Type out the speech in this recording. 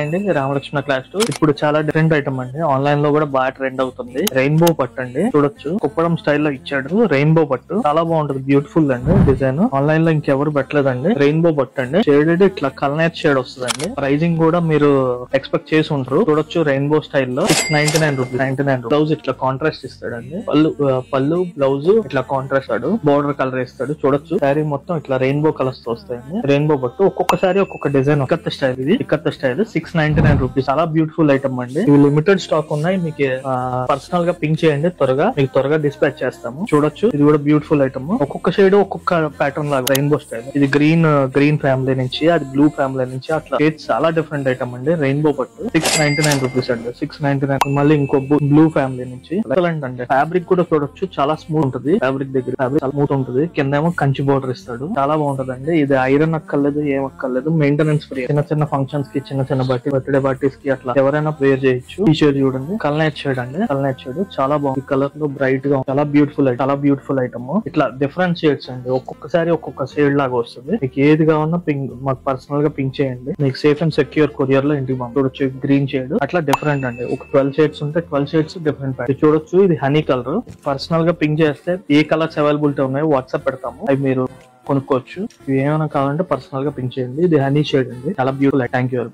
అండి రామలక్ష్మణ క్లాస్ 2 ఇప్పుడు చాలా డిఫరెంట్ ఐటమ్ అండి. ఆన్లైన్ లో కూడా బాగా ట్రెండ్ అవుతుంది. రెయిన్బో పట్టు అండి, చూడొచ్చు. కుప్పడం స్టైల్లో ఇచ్చాడు రెయిన్బో పట్టు. చాలా బాగుంటది, బ్యూటిఫుల్ అండి డిజైన్. ఆన్లైన్ లో ఇంకెవరు పెట్టలేదండి. రెయిన్బో పట్టు అండి, షేడెడ్ ఇట్లా కల్నేట్ షేడ్ వస్తుందండి. ప్రైజింగ్ కూడా మీరు ఎక్స్పెక్ట్ చేసి ఉంటారు. చూడొచ్చు రెయిన్బో స్టైల్లో 699 రూపీస్. 99 బ్లౌజ్ ఇట్లా కాంట్రాస్ట్ ఇస్తాడండి. పళ్ళు బ్లౌజ్ ఇట్లా కాంట్రాస్ట్ ఆడు, బోర్డర్ కలర్ ఇస్తాడు. చూడొచ్చు శారీ మొత్తం ఇట్లా రెయిన్బో కలర్స్ తో వస్తాయండి. రెయిన్బో పట్టు ఒక్కొక్కసారి ఒక్కొక్క డిజైన్. ఇక్కత్త స్టైల్, ఇది ఇక్కత్త స్టైల్ 699 రూపీస్. చాలా బ్యూటిఫుల్ ఐటమ్ అండి. ఇవి లిమిటెడ్ స్టాక్ ఉన్నాయి. మీకు పర్సనల్ గా పింక్ చేయండి, మీకు త్వరగా డిస్పాచ్ చేస్తాము. చూడొచ్చు, ఇది కూడా బ్యూటిఫుల్ ఐటమ్. ఒక్కొక్క షేడ్ ఒక్కొక్క ప్యాటర్న్ లాగా రెయిన్బో స్టైల్. ఇది గ్రీన్ ఫ్యామిలీ నుంచి, అది బ్లూ ఫ్యామిలీ నుంచి, అట్లా చాలా డిఫరెంట్ ఐటమ్ అండి. రెయిన్బో పట్టు 699 రూపీస్ అండి. 699. మళ్ళీ ఇంకో బ్లూ ఫ్యామిలీ నుంచి ఎక్సలెంట్ అండి. ఫ్యాబ్రిక్ కూడా చూడొచ్చు, చాలా స్మూత్ ఉంటుంది. ఫ్యాబ్రిక్ దగ్గర ఫ్యాబ్రిక్ చాలా స్మూత్ ఉంటుంది. కిందేమో కంచి బోర్డర్ ఇస్తాడు. చాలా బాగుంటదండి. ఇది ఐరన్ అక్కర్లేదు, ఏం అక్కర్లేదు. Maintenance free. చిన్న ఫంక్షన్స్ కి, చిన్న బర్త్డే పార్టీస్ కి అట్లా ఎవరైనా వేర్ చేయొచ్చు. ఈ షేడ్ చూడండి, కల్నేట్ షేడ్ అండి. కల్నేట్ షేడ్ చాలా బాగుంది. కలర్ లో బ్రైట్ గా చాలా బ్యూటిఫుల్ ఐటమ్. ఇట్లా డిఫరెంట్ షేడ్స్ అండి. ఒక్కొక్కసారి ఒక్కొక్క షేడ్ లాగా వస్తుంది. మీకు ఏది కావాలన్నా పింక్ మాకు పర్సనల్ గా పింక్ చేయండి. మీకు సేఫ్ అండ్ సెక్యూర్ కొరియర్ లో ఇంటికి చూడొచ్చు. గ్రీన్ షేడ్ అట్లా డిఫరెంట్ అండి. ఒక 12 షేడ్స్ ఉంటే 12 షేడ్స్ డిఫరెంట్ ప్యాటర్న్. చూడొచ్చు, ఇది హనీ కలర్. పర్సనల్ గా పింక్ చేస్తే ఏ కలర్స్ అవైలబిలిటీ ఉన్నాయో వాట్సాప్ పెడతాము, అవి మీరు కొనుక్కోవచ్చు. ఇవి ఏమైనా కావాలంటే పర్సనల్ గా పింక్ చేయండి. ఇది హనీ షేడ్ అండి, చాలా బ్యూటిఫుల్. Thank you.